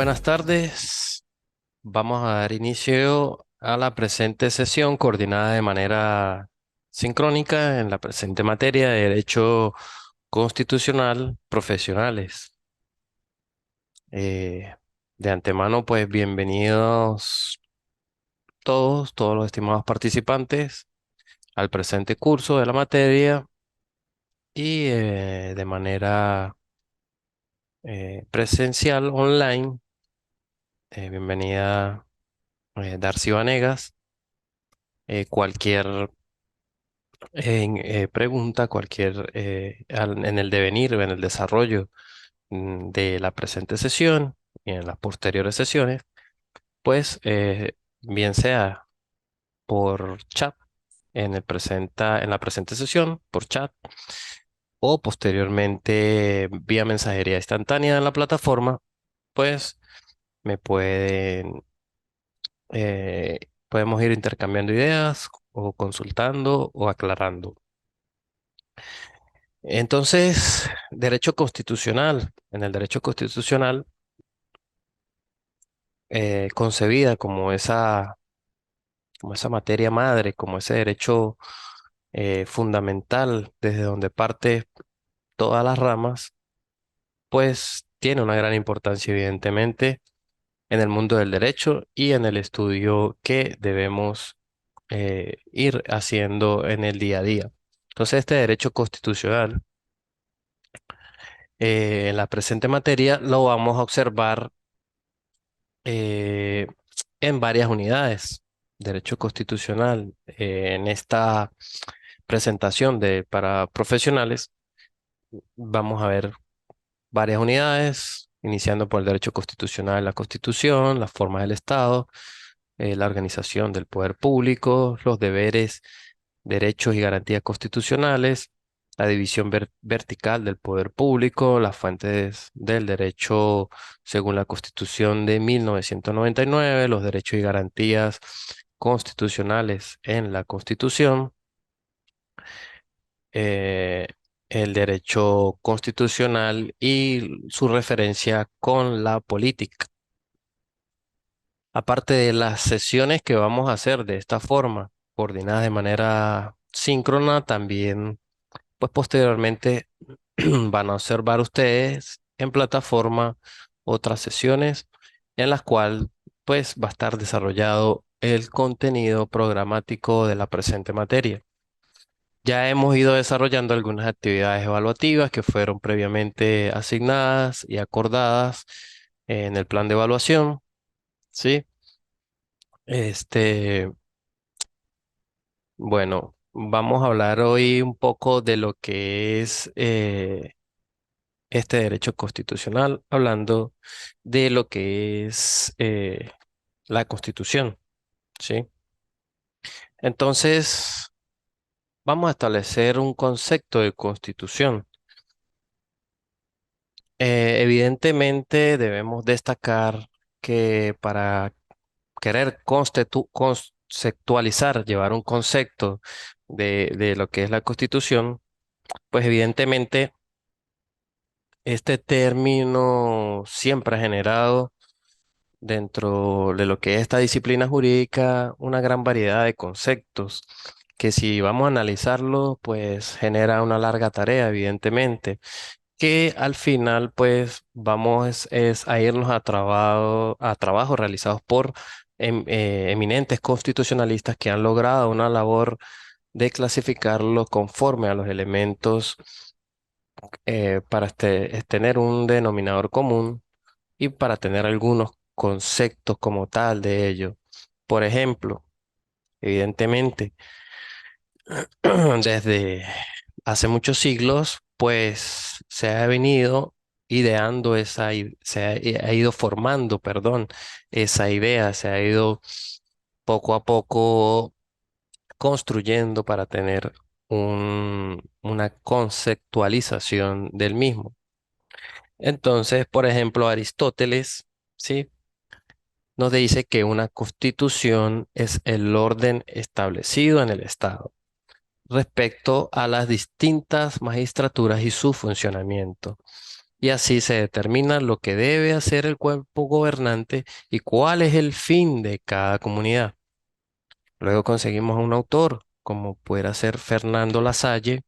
Buenas tardes. Vamos a dar inicio a la presente sesión coordinada de manera sincrónica en la presente materia de Derecho Constitucional Profesionales. Eh, de antemano, pues bienvenidos todos los estimados participantes al presente curso de la materia y de manera presencial online. Bienvenida Darcy Vanegas. Cualquier pregunta, en el devenir o en el desarrollo de la presente sesión y en las posteriores sesiones, pues bien sea por chat en la presente sesión, por chat, o posteriormente vía mensajería instantánea en la plataforma, pues me eh, podemos ir intercambiando ideas o consultando o aclarando. Entonces, derecho constitucional. En el derecho constitucional, concebida como esa materia madre, como ese derecho fundamental desde donde parte todas las ramas, pues tiene una gran importancia, evidentemente, en el mundo del derecho y en el estudio que debemos ir haciendo en el día a día. Entonces, este derecho constitucional, en la presente materia, lo vamos a observar eh, en varias unidades. Derecho constitucional. En esta presentación para profesionales vamos a ver varias unidades, iniciando por el derecho constitucional, la Constitución, las formas del Estado, la organización del poder público, los deberes, derechos y garantías constitucionales, la división vertical del poder público, las fuentes del derecho según la Constitución de 1999, los derechos y garantías constitucionales en la Constitución, eh, el derecho constitucional y su referencia con la política. Aparte de las sesiones que vamos a hacer de esta forma, coordinadas de manera síncrona, también, pues posteriormente van a observar ustedes en plataforma otras sesiones en las cuales pues va a estar desarrollado el contenido programático de la presente materia. Ya hemos ido desarrollando algunas actividades evaluativas que fueron previamente asignadas y acordadas en el plan de evaluación, ¿sí? Este, bueno, vamos a hablar hoy un poco de lo que es este derecho constitucional, hablando de lo que es la Constitución, ¿sí? Entonces, vamos a establecer un concepto de Constitución. Evidentemente, debemos destacar que para querer conceptualizar, llevar un concepto de lo que es la Constitución, pues evidentemente este término siempre ha generado dentro de lo que es esta disciplina jurídica una gran variedad de conceptos que si vamos a analizarlo, pues genera una larga tarea, evidentemente, que al final pues es a irnos a trabajos realizados por eminentes constitucionalistas que han logrado una labor de clasificarlo conforme a los elementos para tener un denominador común y para tener algunos conceptos como tal de ello. Por ejemplo, evidentemente, desde hace muchos siglos, pues se ha venido ideando ha ido formando, perdón, esa idea, se ha ido poco a poco construyendo para tener una conceptualización del mismo. Entonces, por ejemplo, Aristóteles, ¿sí? Nos dice que una constitución es el orden establecido en el Estado respecto a las distintas magistraturas y su funcionamiento. y así se determina lo que debe hacer el cuerpo gobernante y cuál es el fin de cada comunidad. Luego conseguimos a un autor, como pudiera ser Fernando Lasalle,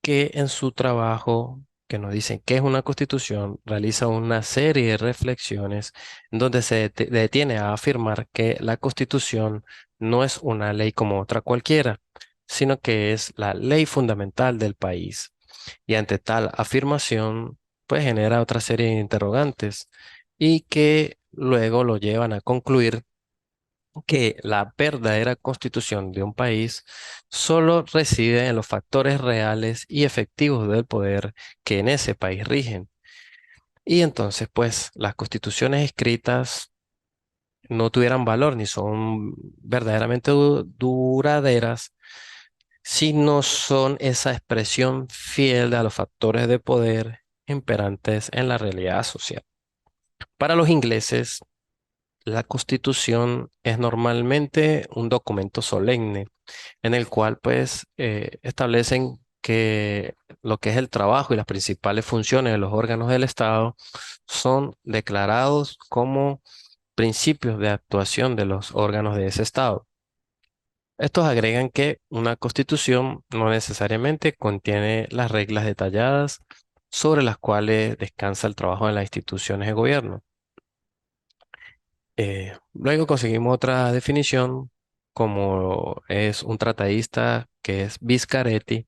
que en su trabajo, que nos dicen qué es una constitución, realiza una serie de reflexiones en donde se detiene a afirmar que la constitución no es una ley como otra cualquiera, sino que es la ley fundamental del país. Y ante tal afirmación, pues genera otra serie de interrogantes y que luego lo llevan a concluir que la verdadera constitución de un país solo reside en los factores reales y efectivos del poder que en ese país rigen. Y entonces, pues, las constituciones escritas no tuvieran valor ni son verdaderamente duraderas si no son esa expresión fiel a los factores de poder imperantes en la realidad social. Para los ingleses, la constitución es normalmente un documento solemne en el cual pues establecen que lo que es el trabajo y las principales funciones de los órganos del Estado son declarados como principios de actuación de los órganos de ese Estado. Estos agregan que una constitución no necesariamente contiene las reglas detalladas sobre las cuales descansa el trabajo de las instituciones de gobierno. Luego conseguimos otra definición, como es un tratadista que es Viscaretti,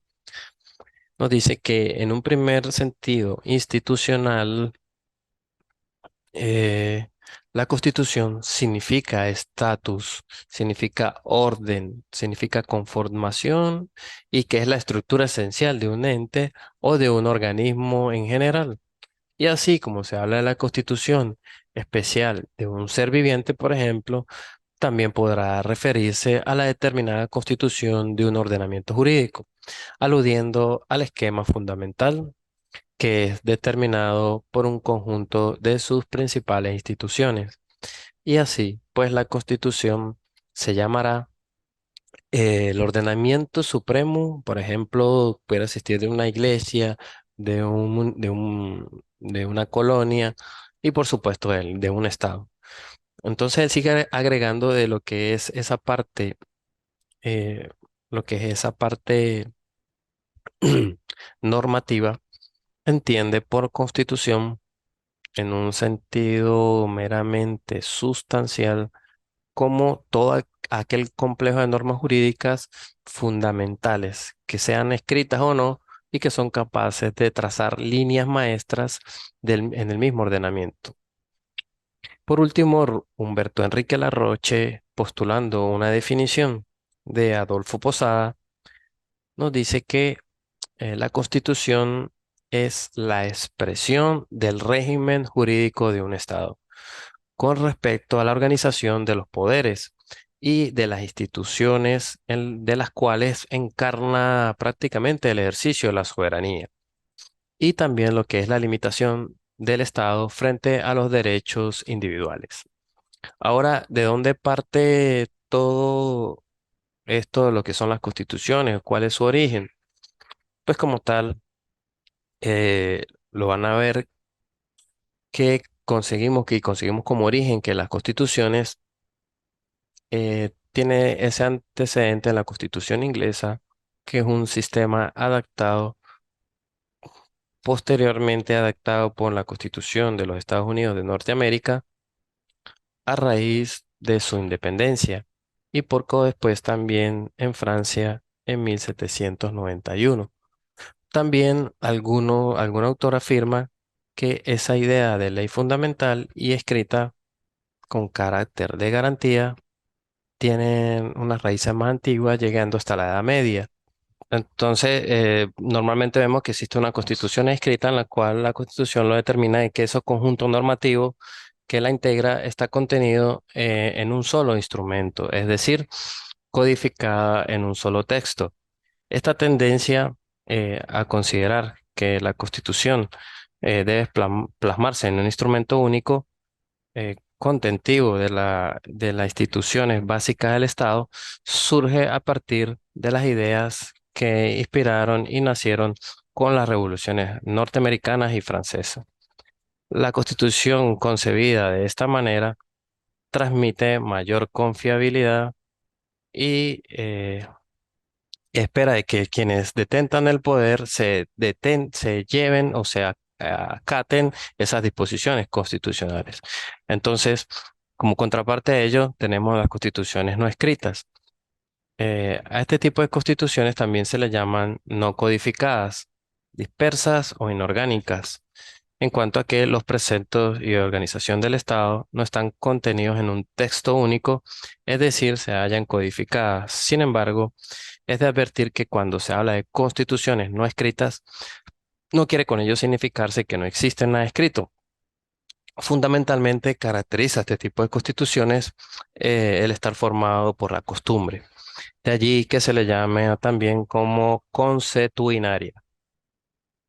nos dice que en un primer sentido institucional, eh, la constitución significa estatus, significa orden, significa conformación y que es la estructura esencial de un ente o de un organismo en general. Y así como se habla de la constitución especial de un ser viviente, por ejemplo, también podrá referirse a la determinada constitución de un ordenamiento jurídico, aludiendo al esquema fundamental que es determinado por un conjunto de sus principales instituciones. Y así, pues la constitución se llamará el ordenamiento supremo, por ejemplo, puede existir de una iglesia, de una colonia y por supuesto de un estado. Entonces él sigue agregando de lo que es esa parte, eh, lo que es esa parte normativa, entiende por constitución en un sentido meramente sustancial como todo aquel complejo de normas jurídicas fundamentales que sean escritas o no y que son capaces de trazar líneas maestras en el mismo ordenamiento. Por último, Humberto Enrique Larroche, postulando una definición de Adolfo Posada, nos dice que la Constitución es la expresión del régimen jurídico de un Estado con respecto a la organización de los poderes y de las instituciones de las cuales encarna prácticamente el ejercicio de la soberanía y también lo que es la limitación del Estado frente a los derechos individuales. Ahora, ¿de dónde parte todo esto de lo que son las constituciones? ¿Cuál es su origen? Pues como tal, lo van a ver que conseguimos como origen que las constituciones tiene ese antecedente en la Constitución inglesa, que es un sistema adaptado, posteriormente adaptado por la Constitución de los Estados Unidos de Norteamérica a raíz de su independencia y poco después también en Francia en 1791. También algún autor afirma que esa idea de ley fundamental y escrita con carácter de garantía tienen unas raíces más antiguas llegando hasta la Edad Media. Entonces, normalmente vemos que existe una constitución escrita en la cual la constitución lo determina de que ese conjunto normativo que la integra está contenido en un solo instrumento, es decir, codificada en un solo texto. Esta tendencia a considerar que la constitución debe plasmarse en un instrumento único contentivo de las instituciones básicas del Estado surge a partir de las ideas que inspiraron y nacieron con las revoluciones norteamericanas y francesas. La Constitución concebida de esta manera transmite mayor confiabilidad y espera de que quienes detentan el poder se lleven o se acaten esas disposiciones constitucionales. Entonces, como contraparte a ello, tenemos las constituciones no escritas. A este tipo de constituciones también se le llaman no codificadas, dispersas o inorgánicas, en cuanto a que los preceptos y organización del Estado no están contenidos en un texto único, es decir, se hallan codificadas. Sin embargo, es de advertir que cuando se habla de constituciones no escritas, no quiere con ello significarse que no existe nada escrito. Fundamentalmente caracteriza este tipo de constituciones el estar formado por la costumbre. De allí que se le llame también como consuetudinaria.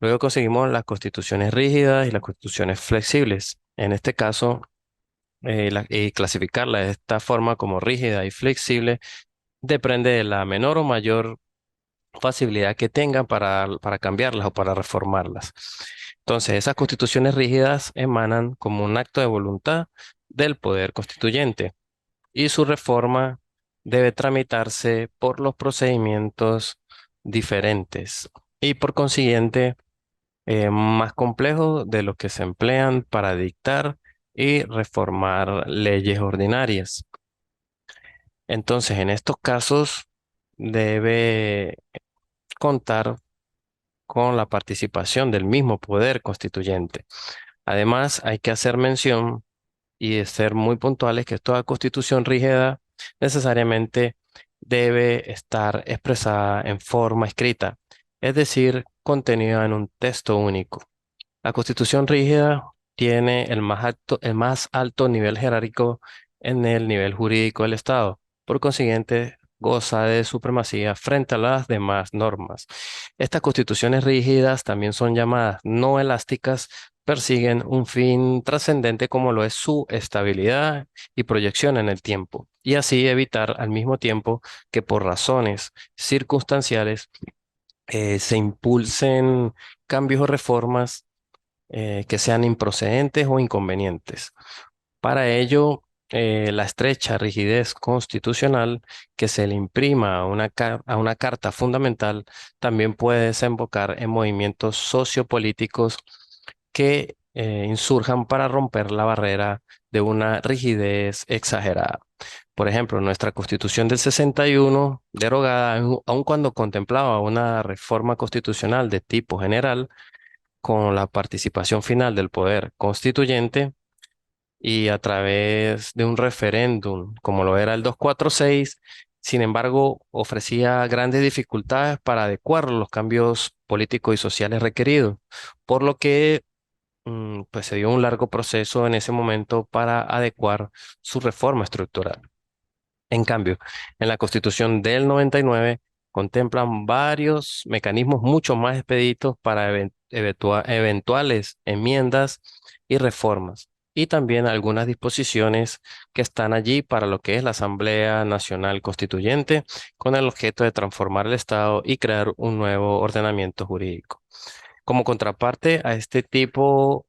Luego conseguimos las constituciones rígidas y las constituciones flexibles. En este caso, clasificarla de esta forma como rígida y flexible depende de la menor o mayor facilidad que tengan para cambiarlas o para reformarlas. Entonces, esas constituciones rígidas emanan como un acto de voluntad del poder constituyente y su reforma debe tramitarse por los procedimientos diferentes y por consiguiente más complejos de los que se emplean para dictar y reformar leyes ordinarias. Entonces, en estos casos debe contar con la participación del mismo poder constituyente. Además, hay que hacer mención y de ser muy puntuales que toda constitución rígida necesariamente debe estar expresada en forma escrita, es decir, contenida en un texto único. La constitución rígida tiene el más alto nivel jerárquico en el nivel jurídico del Estado. Por consiguiente, goza de supremacía frente a las demás normas. Estas constituciones rígidas también son llamadas no elásticas, persiguen un fin trascendente como lo es su estabilidad y proyección en el tiempo, y así evitar al mismo tiempo que por razones circunstanciales se impulsen cambios o reformas que sean improcedentes o inconvenientes. Para ello, la estrecha rigidez constitucional que se le imprima a una carta fundamental también puede desembocar en movimientos sociopolíticos que insurjan para romper la barrera de una rigidez exagerada. Por ejemplo, nuestra Constitución del 61, derogada, aun cuando contemplaba una reforma constitucional de tipo general, con la participación final del poder constituyente y a través de un referéndum, como lo era el 246, sin embargo, ofrecía grandes dificultades para adecuar los cambios políticos y sociales requeridos, por lo que pues se dio un largo proceso en ese momento para adecuar su reforma estructural. En cambio, en la Constitución del 99 contemplan varios mecanismos mucho más expeditos para eventuales enmiendas y reformas, y también algunas disposiciones que están allí para lo que es la Asamblea Nacional Constituyente, con el objeto de transformar el Estado y crear un nuevo ordenamiento jurídico. Como contraparte a este tipo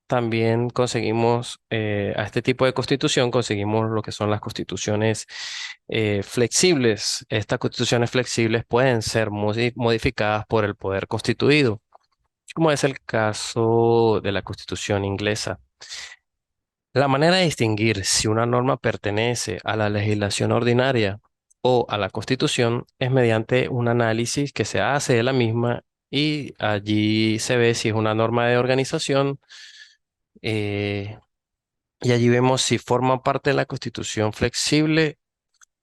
también conseguimos, a este tipo de constitución, conseguimos lo que son las constituciones flexibles. Estas constituciones flexibles pueden ser modificadas por el poder constituido, como es el caso de la constitución inglesa. La manera de distinguir si una norma pertenece a la legislación ordinaria o a la constitución es mediante un análisis que se hace de la misma y allí se ve si es una norma de organización. eh, Y allí vemos si forma parte de la constitución flexible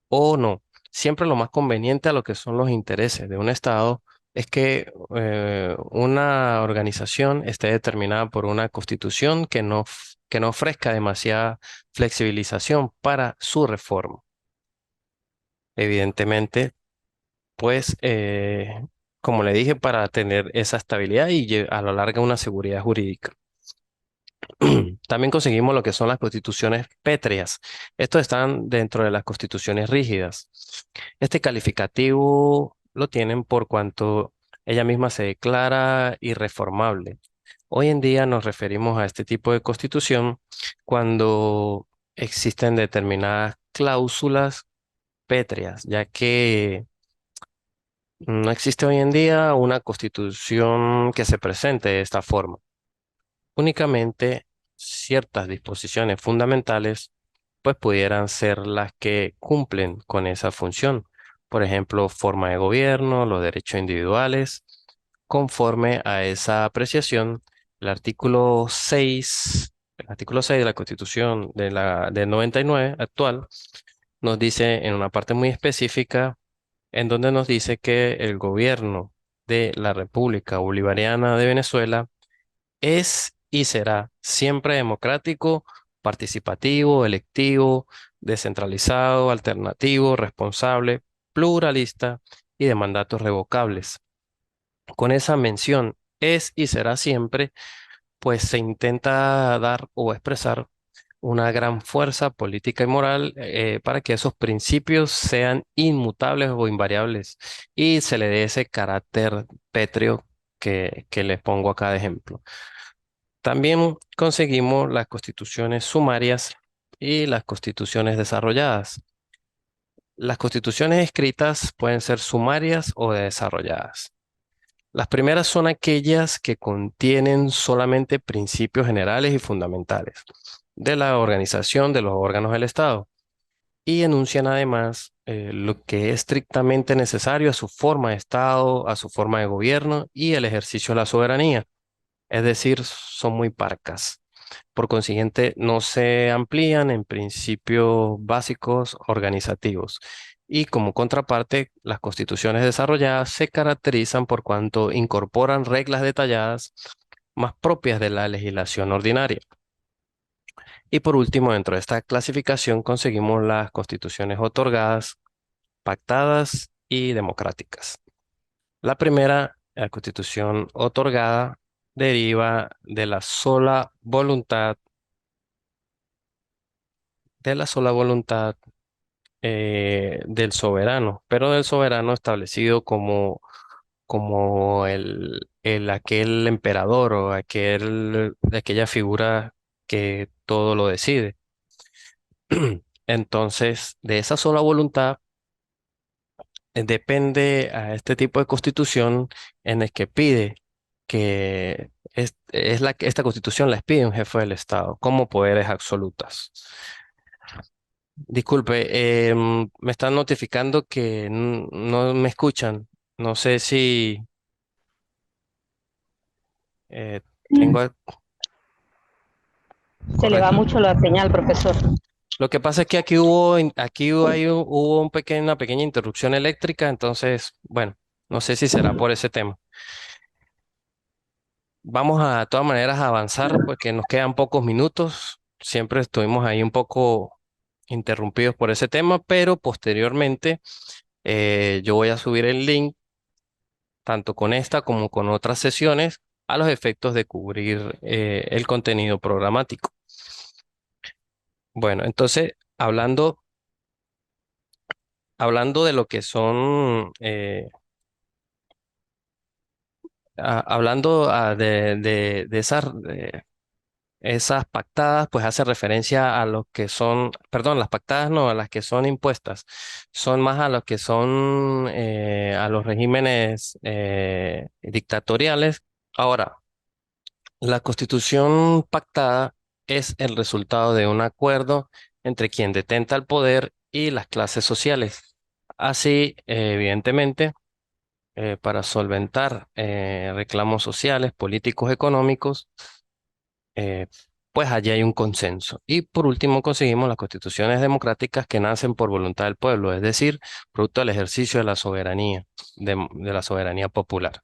o no. Siempre lo más conveniente a lo que son los intereses de un Estado es que una organización esté determinada por una constitución que no ofrezca demasiada flexibilización para su reforma. Evidentemente, pues, como le dije, para tener esa estabilidad y a la larga una seguridad jurídica. También conseguimos lo que son las constituciones pétreas. Estos están dentro de las constituciones rígidas. Este calificativo lo tienen por cuanto ella misma se declara irreformable. Hoy en día nos referimos a este tipo de constitución cuando existen determinadas cláusulas pétreas, ya que no existe hoy en día una constitución que se presente de esta forma. Únicamente ciertas disposiciones fundamentales pues pudieran ser las que cumplen con esa función. Por ejemplo, forma de gobierno, los derechos individuales. Conforme a esa apreciación, el artículo 6 de la Constitución del 99 actual nos dice en una parte muy específica en donde nos dice que el gobierno de la República Bolivariana de Venezuela es y será siempre democrático, participativo, electivo, descentralizado, alternativo, responsable, pluralista y de mandatos revocables. Con esa mención es y será siempre, pues se intenta dar o expresar una gran fuerza política y moral para que esos principios sean inmutables o invariables y se le dé ese carácter pétreo que les pongo acá de ejemplo. También conseguimos las constituciones sumarias y las constituciones desarrolladas. Las constituciones escritas pueden ser sumarias o desarrolladas. Las primeras son aquellas que contienen solamente principios generales y fundamentales de la organización de los órganos del Estado y enuncian además lo que es estrictamente necesario a su forma de Estado, a su forma de gobierno y el ejercicio de la soberanía. Es decir, son muy parcas. Por consiguiente, no se amplían en principios básicos organizativos. Y como contraparte, las constituciones desarrolladas se caracterizan por cuanto incorporan reglas detalladas más propias de la legislación ordinaria. Y por último, dentro de esta clasificación conseguimos las constituciones otorgadas, pactadas y democráticas. La primera, la constitución otorgada, deriva de la sola voluntad del soberano, pero del soberano establecido como aquel emperador o aquella figura que todo lo decide. Entonces, de esa sola voluntad depende a este tipo de constitución en el que pide que esta constitución la pide un jefe del Estado como poderes absolutas. Disculpe, me están notificando que no me escuchan. No sé si eh, tengo Se le va correcto. mucho la señal, profesor. Lo que pasa es que hubo una pequeña interrupción eléctrica, entonces, bueno, no sé si será por ese tema. Vamos a todas maneras a avanzar porque nos quedan pocos minutos. Siempre estuvimos ahí un poco interrumpidos por ese tema, pero posteriormente yo voy a subir el link tanto con esta como con otras sesiones a los efectos de cubrir el contenido programático. Bueno, entonces, hablando de lo que son, hablando de esas pactadas, pues hace referencia a lo que son, perdón, las pactadas no, a las que son impuestas, son más a lo que son a los regímenes dictatoriales. Ahora, la constitución pactada es el resultado de un acuerdo entre quien detenta el poder y las clases sociales. Así, evidentemente, para solventar reclamos sociales, políticos, económicos, eh, pues allí hay un consenso. Y por último, conseguimos las constituciones democráticas que nacen por voluntad del pueblo, es decir, producto del ejercicio de la soberanía, de la soberanía popular.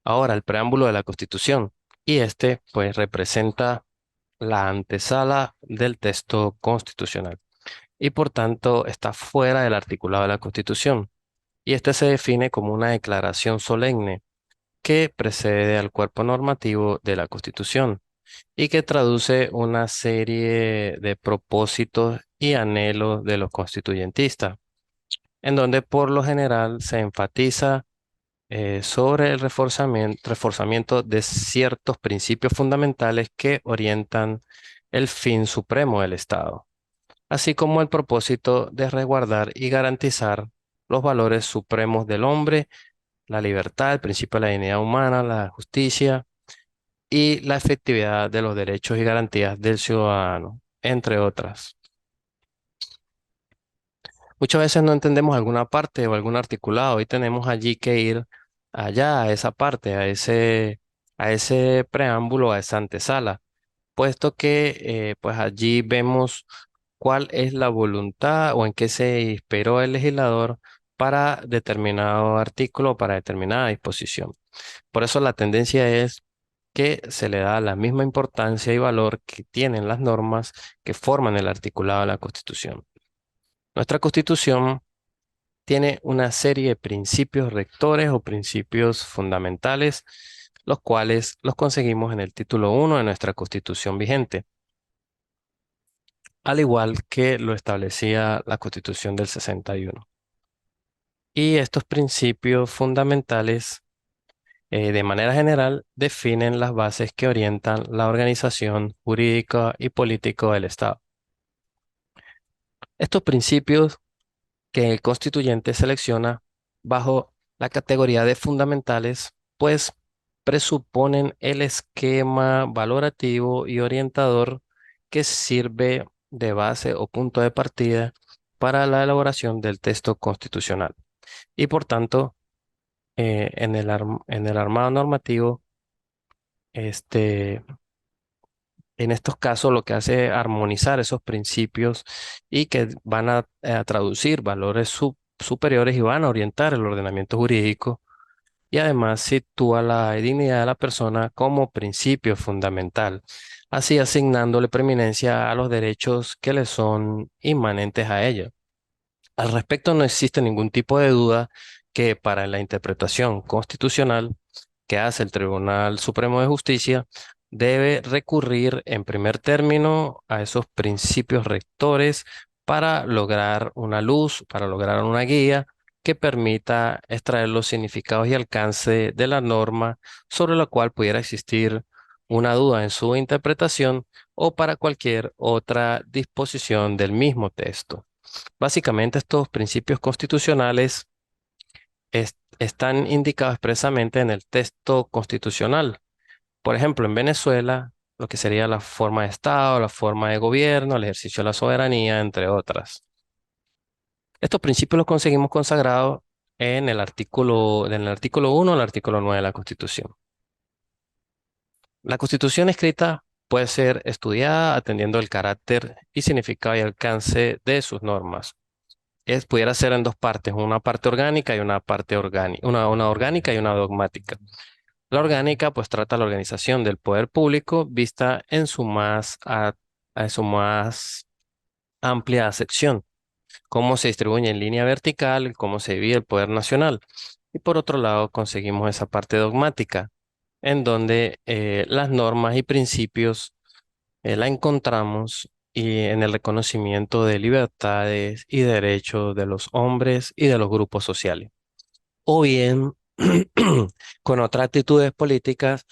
Ahora, el preámbulo de la Constitución. Y este, pues, representa la antesala del texto constitucional y por tanto está fuera del articulado de la Constitución. Y este se define como una declaración solemne que precede al cuerpo normativo de la Constitución y que traduce una serie de propósitos y anhelos de los constituyentistas, en donde por lo general se enfatiza sobre el reforzamiento de ciertos principios fundamentales que orientan el fin supremo del Estado, así como el propósito de resguardar y garantizar los valores supremos del hombre, la libertad, el principio de la dignidad humana, la justicia y la efectividad de los derechos y garantías del ciudadano, entre otras. Muchas veces no entendemos alguna parte o algún articulado y tenemos allí que ir allá a esa parte, a ese preámbulo, a esa antesala, puesto que pues allí vemos cuál es la voluntad o en qué se inspiró el legislador para determinado artículo o para determinada disposición. Por eso la tendencia es que se le da la misma importancia y valor que tienen las normas que forman el articulado de la Constitución. Nuestra Constitución tiene una serie de principios rectores o principios fundamentales, los cuales los conseguimos en el título 1 de nuestra Constitución vigente, al igual que lo establecía la Constitución del 61. Y estos principios fundamentales, de manera general, definen las bases que orientan la organización jurídica y política del Estado. Estos principios que el constituyente selecciona bajo la categoría de fundamentales, pues presuponen el esquema valorativo y orientador que sirve de base o punto de partida para la elaboración del texto constitucional. Y por tanto, en el armado normativo, este, en estos casos lo que hace es armonizar esos principios y que van a traducir valores superiores y van a orientar el ordenamiento jurídico y además sitúa la dignidad de la persona como principio fundamental, así asignándole preeminencia a los derechos que le son inmanentes a ella. Al respecto, no existe ningún tipo de duda que para la interpretación constitucional que hace el Tribunal Supremo de Justicia, debe recurrir en primer término a esos principios rectores para lograr una luz, para lograr una guía que permita extraer los significados y alcance de la norma sobre la cual pudiera existir una duda en su interpretación o para cualquier otra disposición del mismo texto. Básicamente, estos principios constitucionales están indicados expresamente en el texto constitucional. Por ejemplo, en Venezuela, lo que sería la forma de Estado, la forma de gobierno, el ejercicio de la soberanía, entre otras. Estos principios los conseguimos consagrados en el artículo 1 al artículo 9 de la Constitución. La Constitución escrita puede ser estudiada atendiendo el carácter y significado y alcance de sus normas. Pudiera ser en dos partes, una parte orgánica y una parte orgánica, una orgánica y una dogmática. La orgánica pues trata la organización del poder público vista en en su más amplia sección, cómo se distribuye en línea vertical, cómo se divide el poder nacional. Y por otro lado conseguimos esa parte dogmática, en donde las normas y principios la encontramos y en el reconocimiento de libertades y derechos de los hombres y de los grupos sociales. O bien con otras actitudes políticas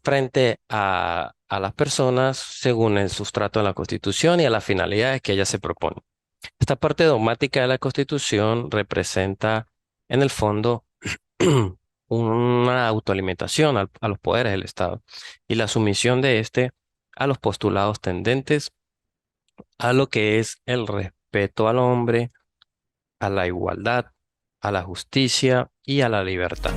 frente a las personas según el sustrato de la Constitución y a las finalidades que ella se propone. Esta parte dogmática de la Constitución representa, en el fondo, una autoalimentación a los poderes del Estado y la sumisión de éste a los postulados tendentes a lo que es el respeto al hombre, a la igualdad, a la justicia y a la libertad.